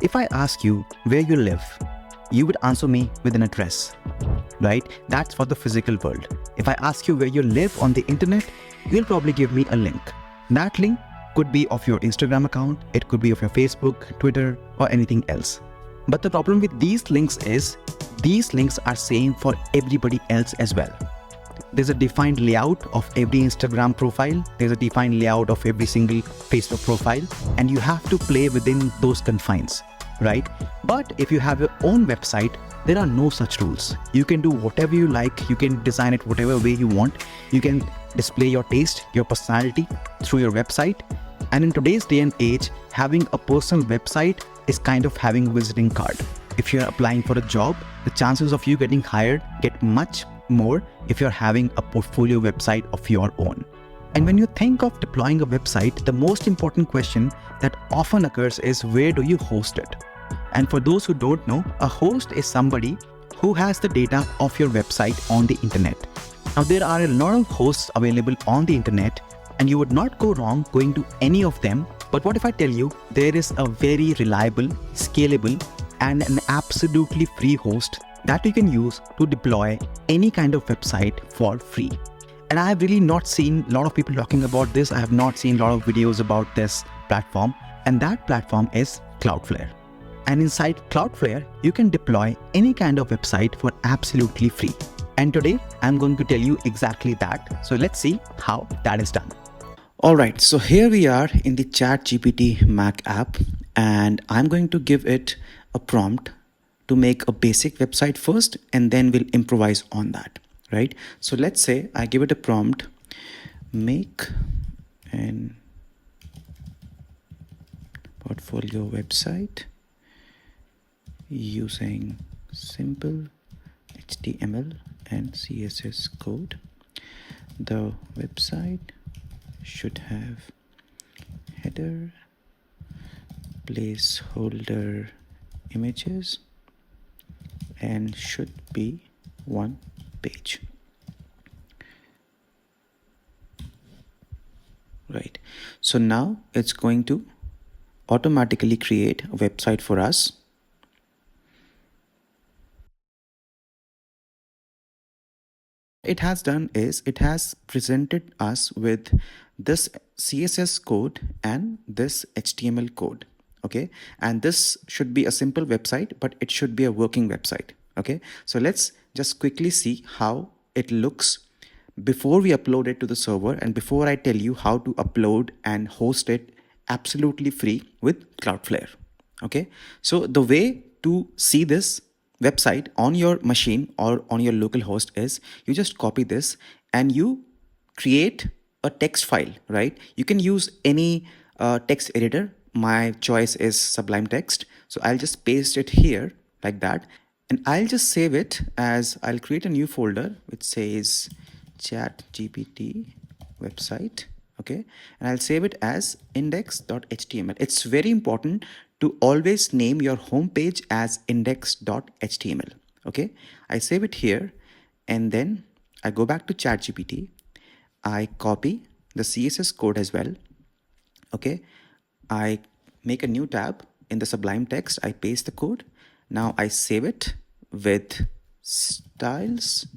If I ask you where you live, you would answer me with an address, right? That's for the physical world. If I ask you where you live on the internet, you'll probably give me a link. That link could be of your Instagram account, it could be of your Facebook, Twitter, or anything else. But the problem with these links is, these links are same for everybody else as well. There's a defined layout of every Instagram profile, there's a defined layout of every single Facebook profile, and you have to play within those confines, right? But if you have your own website, there are no such rules. You can do whatever you like, you can design it whatever way you want, you can display your taste, your personality through your website. And in today's day and age, having a personal website is kind of having a visiting card. If you're applying for a job, the chances of you getting hired get much more if you're having a portfolio website of your own. And when you think of deploying a website, the most important question that often occurs is, where do you host it? And for those who don't know, a host is somebody who has the data of your website on the internet. Now, there are a lot of hosts available on the internet, and you would not go wrong going to any of them. But what if I tell you there is a very reliable, scalable, and an absolutely free host that you can use to deploy any kind of website for free? And I have really not seen a lot of people talking about this. I have not seen a lot of videos about this platform, and that platform is Cloudflare. And inside Cloudflare, you can deploy any kind of website for absolutely free. And today I'm going to tell you exactly that. So let's see how that is done. All right, so here we are in the ChatGPT Mac app, and I'm going to give it a prompt to make a basic website first, and then we'll improvise on that, right? So let's say I give it a prompt, make an portfolio website using simple HTML and CSS code. The website should have header, placeholder images, and should be one page. Right. So now it's going to automatically create a website for us. It has done is it has presented us with this CSS code and this HTML code. Okay, and this should be a simple website, but it should be a working website. Okay, so let's just quickly see how it looks before we upload it to the server, and before I tell you how to upload and host it absolutely free with Cloudflare. Okay, so the way to see this website on your machine or on your local host is, you just copy this and you create a text file, right? You can use any text editor. My choice is Sublime Text. So I'll just paste it here like that. And I'll just save it as, I'll create a new folder which says ChatGPT website. Okay. And I'll save it as index.html. It's very important to always name your home page as index.html. Okay. I save it here, and then I go back to ChatGPT. I copy the CSS code as well. Okay. I make a new tab in the Sublime Text. I paste the code. Now I save it with styles.css.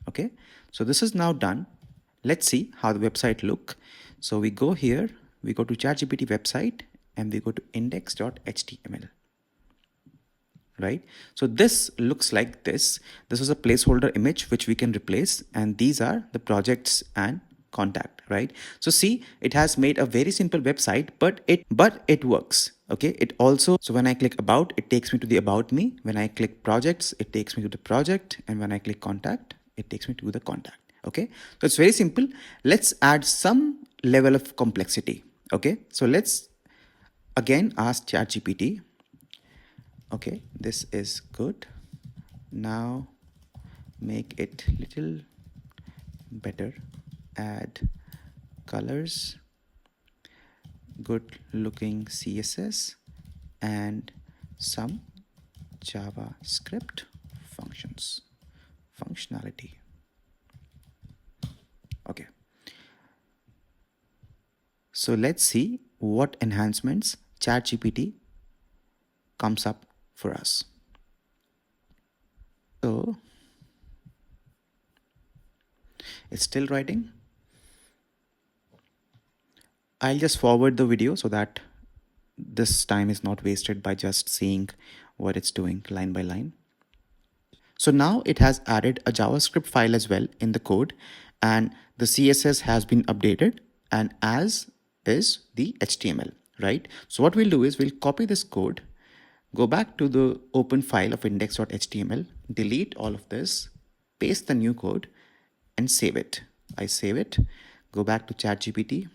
Okay. So this is now done. Let's see how the website look. So we go here, we go to ChatGPT website, and we go to index.html. Right? So this looks like this. This is a placeholder image which we can replace, and these are the projects and contact, right? So see, it has made a very simple website, but it works. Okay, it also, so when I click about, it takes me to the about me. When I click projects, it takes me to the project, and when I click contact, it takes me to the contact. Okay, so it's very simple. Let's add some level of complexity. Okay, so let's again ask ChatGPT. Okay, this is good. Now make it little better. Add colors, good looking CSS, and some JavaScript functionality. Okay. So let's see what enhancements ChatGPT comes up for us. So it's still writing. I'll just forward the video so that this time is not wasted by just seeing what it's doing line by line. So now it has added a JavaScript file as well in the code, and the CSS has been updated, and as is the HTML, right? So what we'll do is we'll copy this code, go back to the open file of index.html, delete all of this, paste the new code, and save it. I save it, go back to ChatGPT,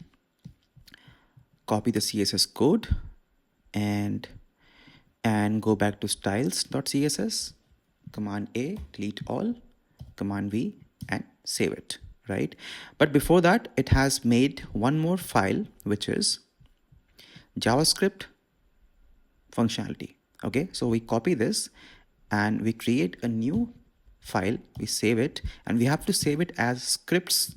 copy the CSS code, and go back to styles.css, Command A, delete all, Command V, and save it, right? But before that, it has made one more file, which is JavaScript functionality. Okay, so we copy this and we create a new file, we save it, and we have to save it as scripts.js.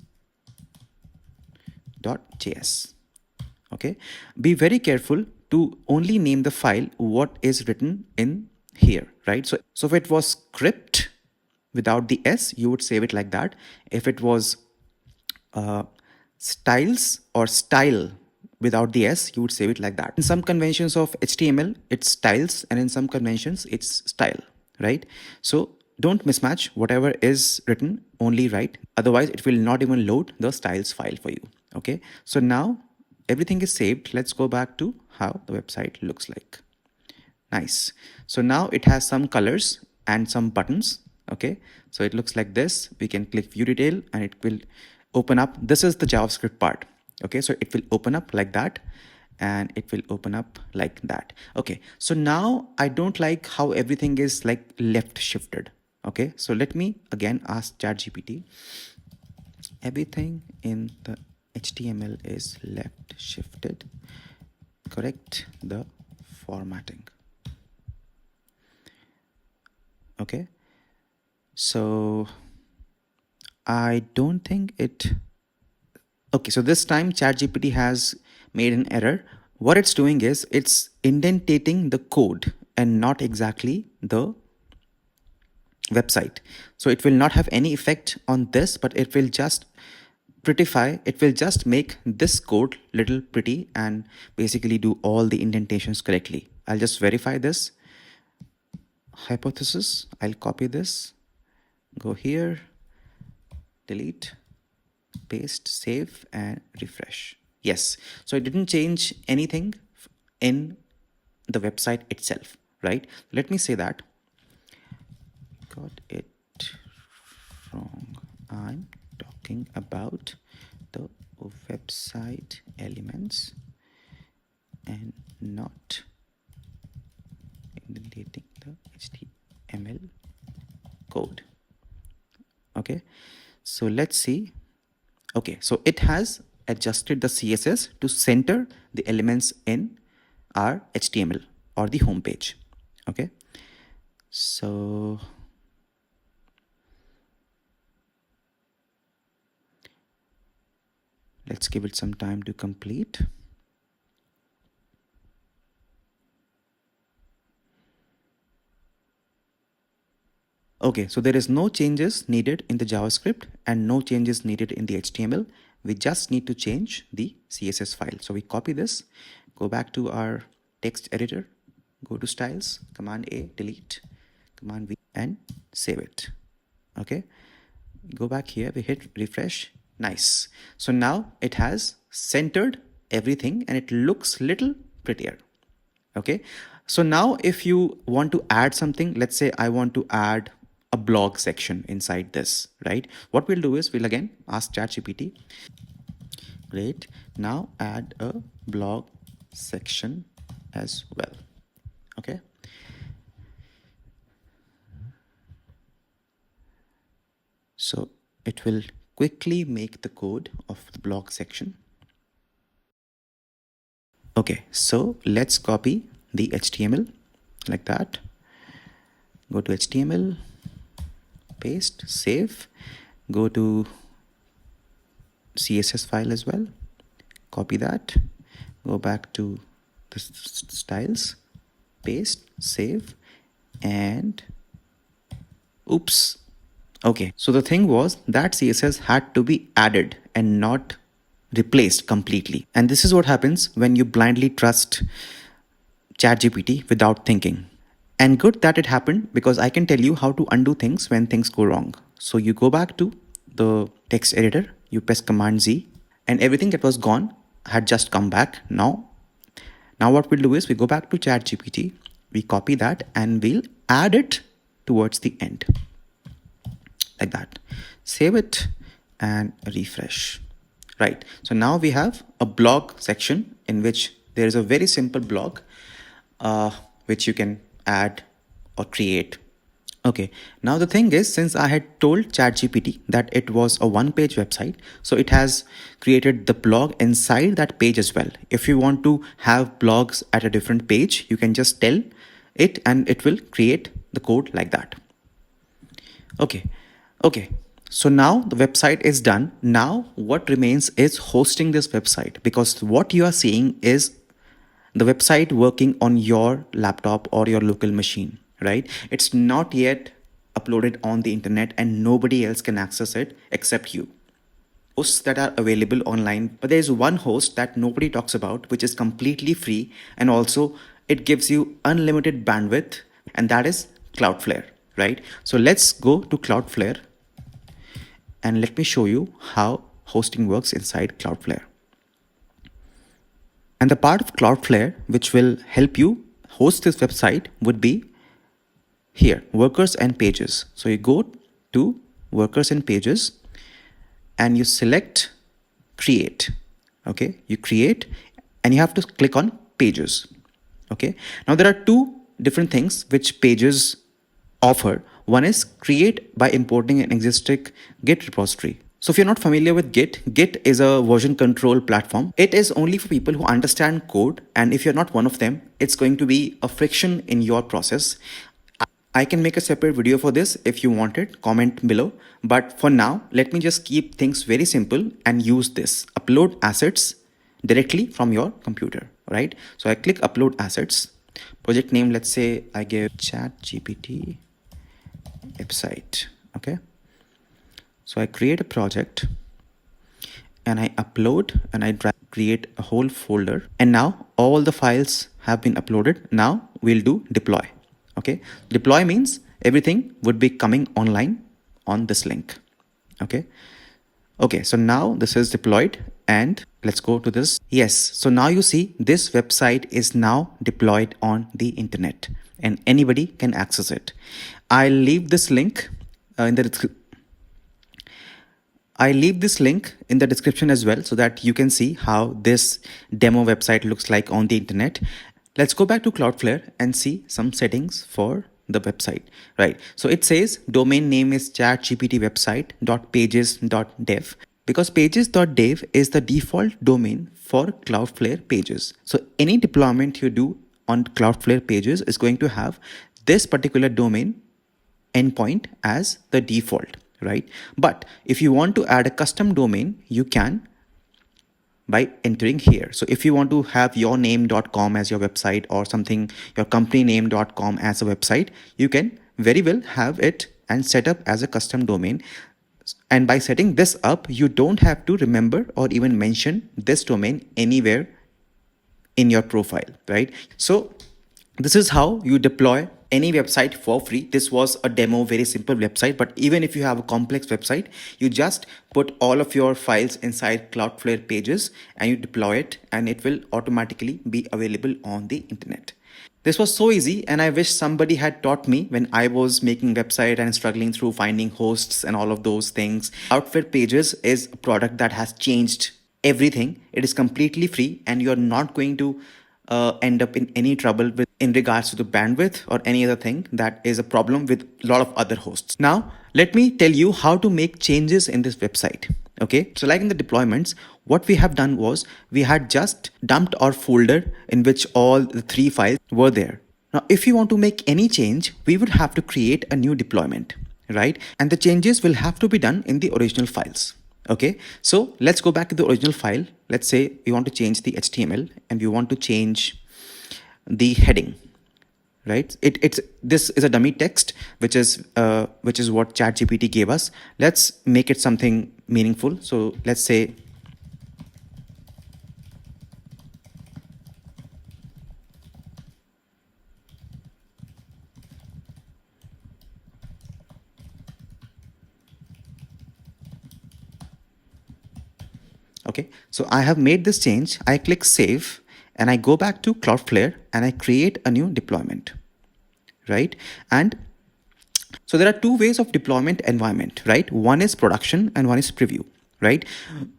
Okay, be very careful to only name the file what is written in here, right? So if it was script without the s, you would save it like that. If it was styles or style without the s, you would save it like that. In some conventions of HTML, it's styles, and in some conventions it's style, right? So don't mismatch. Whatever is written, only write, otherwise it will not even load the styles file for you. Okay, so now everything is saved. Let's go back to how the website looks like. Nice. So now it has some colors and some buttons. Okay, so it looks like this. We can click view detail and it will open up. This is the JavaScript part. Okay, so it will open up like that, and it will open up like that. Okay, so now I don't like how everything is like left shifted. Okay, so let me again ask ChatGPT. Everything in the HTML is left shifted. Correct the formatting. Okay, so I don't think it. Okay, so this time ChatGPT has made an error. What it's doing is it's indentating the code and not exactly the website. So it will not have any effect on this, but it will just prettify, it will just make this code little pretty and basically do all the indentations correctly. I'll just verify this hypothesis. I'll copy this, go here, delete, paste, save, and refresh. Yes, so it didn't change anything in the website itself, right? Let me say that. Got it wrong. I'm talking about the website elements and not indentating the HTML code. Okay, so let's see. Okay, so it has adjusted the CSS to center the elements in our HTML or the home page. Okay, so let's give it some time to complete. Okay, so there is no changes needed in the JavaScript and no changes needed in the HTML. We just need to change the CSS file. So we copy this, go back to our text editor, go to styles, Command A, delete, Command V, and save it. Okay, go back here, we hit refresh. Nice. So now it has centered everything and it looks little prettier. Okay, so now if you want to add something, let's say I want to add a blog section inside this, right? What we'll do is we'll again ask ChatGPT. Great, now add a blog section as well. Okay, so it will quickly make the code of the blog section. Okay, so let's copy the HTML like that. Go to HTML, paste, save, go to CSS file as well, copy that, go back to the styles, paste, save, and oops. Okay, so the thing was that CSS had to be added and not replaced completely. And this is what happens when you blindly trust ChatGPT without thinking. And good that it happened, because I can tell you how to undo things when things go wrong. So you go back to the text editor, you press Command Z, and everything that was gone had just come back. Now what we'll do is we go back to ChatGPT, we copy that, and we'll add it towards the end. Like that. Save it and refresh. Right. So now we have a blog section in which there is a very simple blog which you can add or create. Okay, now the thing is, since I had told ChatGPT that it was a one-page website, so it has created the blog inside that page as well. If you want to have blogs at a different page, you can just tell it and it will create the code like that. Okay, so now the website is done. Now what remains is hosting this website, because what you are seeing is the website working on your laptop or your local machine, right? It's not yet uploaded on the internet and nobody else can access it except you. Hosts that are available online, but there's one host that nobody talks about, which is completely free, and also it gives you unlimited bandwidth, and that is Cloudflare, right? So let's go to Cloudflare and let me show you how hosting works inside Cloudflare. And the part of Cloudflare which will help you host this website would be here, workers and pages. So you go to workers and pages and you select create. Okay, you create and you have to click on pages. Okay, now there are two different things which pages offer. One is create by importing an existing Git repository. So if you're not familiar with Git, Git is a version control platform. It is only for people who understand code. And if you're not one of them, it's going to be a friction in your process. I can make a separate video for this if you want it, comment below. But for now, let me just keep things very simple and use this. Upload assets directly from your computer, right? So I click upload assets. Project name, let's say I give ChatGPT website, okay? So I create a project and I upload and I create a whole folder. And now all the files have been uploaded. Now we'll do deploy. Okay. Deploy means everything would be coming online on this link. Okay. Okay. So now this is deployed and let's go to this. Yes. So now you see this website is now deployed on the internet and anybody can access it. I'll leave this link in the description as well, so that you can see how this demo website looks like on the internet. Let's go back to Cloudflare and see some settings for the website, right? So it says domain name is chatgptwebsite.pages.dev, because pages.dev is the default domain for Cloudflare pages. So any deployment you do on Cloudflare pages is going to have this particular domain endpoint as the default, right? But if you want to add a custom domain, you can by entering here. So if you want to have yourname.com as your website or something, your companyname.com as a website, you can very well have it and set up as a custom domain. And by setting this up, you don't have to remember or even mention this domain anywhere in your profile, right? So this is how you deploy any website for free. This was a demo, very simple website, but even if you have a complex website, you just put all of your files inside Cloudflare pages and you deploy it and it will automatically be available on the internet. This was so easy and I wish somebody had taught me when I was making website and struggling through finding hosts and all of those things. Cloudflare pages is a product that has changed everything. It is completely free and you're not going to end up in any trouble in regards to the bandwidth or any other thing that is a problem with a lot of other hosts. Now, let me tell you how to make changes in this website. Okay, so like in the deployments, what we have done was we had just dumped our folder in which all the 3 files were there. Now, if you want to make any change, we would have to create a new deployment, right? And the changes will have to be done in the original files. Okay, so let's go back to the original file. Let's say we want to change the HTML and we want to change the heading, right? It's this is a dummy text, which is what ChatGPT gave us. Let's make it something meaningful. So let's say okay, so I have made this change. I click save and I go back to Cloudflare and I create a new deployment, right? And so there are two ways of deployment environment, right? One is production and one is preview, right?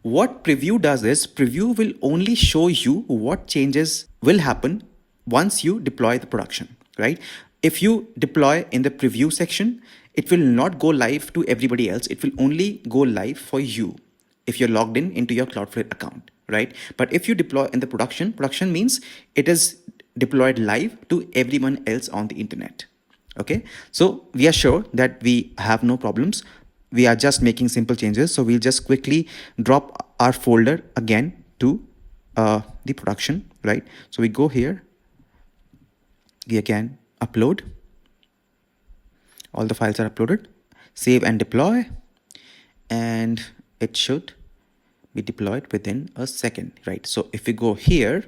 What preview does is preview will only show you what changes will happen once you deploy the production, right? If you deploy in the preview section, it will not go live to everybody else. It will only go live for you if you're logged in into your Cloudflare account, right? But if you deploy in the production means it is deployed live to everyone else on the internet. Okay, so we are sure that we have no problems. We are just making simple changes. So we'll just quickly drop our folder again to the production, right? So we go here, we again upload. All the files are uploaded, save and deploy, and it should be deployed within a second, right? So if we go here,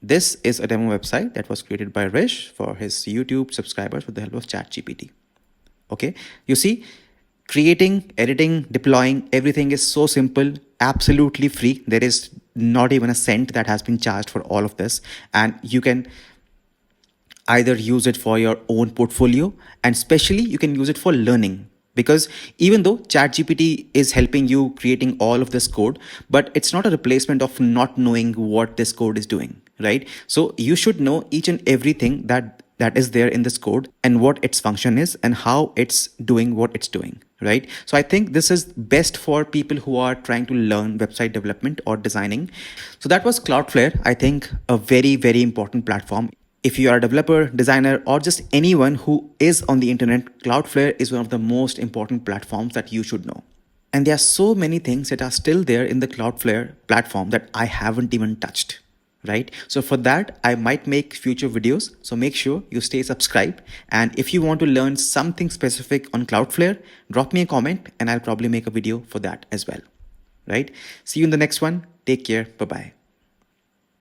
this is a demo website that was created by Rish for his YouTube subscribers with the help of ChatGPT. Okay, you see, creating, editing, deploying, everything is so simple, absolutely free. There is not even a cent that has been charged for all of this. And you can either use it for your own portfolio, and especially you can use it for learning. Because even though ChatGPT is helping you creating all of this code, but it's not a replacement of not knowing what this code is doing, right? So you should know each and everything that is there in this code and what its function is and how it's doing what it's doing, right? So I think this is best for people who are trying to learn website development or designing. So that was Cloudflare. I think a very, very important platform. If you are a developer, designer, or just anyone who is on the internet, Cloudflare is one of the most important platforms that you should know. And there are so many things that are still there in the Cloudflare platform that I haven't even touched, right? So for that, I might make future videos. So make sure you stay subscribed. And if you want to learn something specific on Cloudflare, drop me a comment and I'll probably make a video for that as well, right? See you in the next one. Take care. Bye-bye.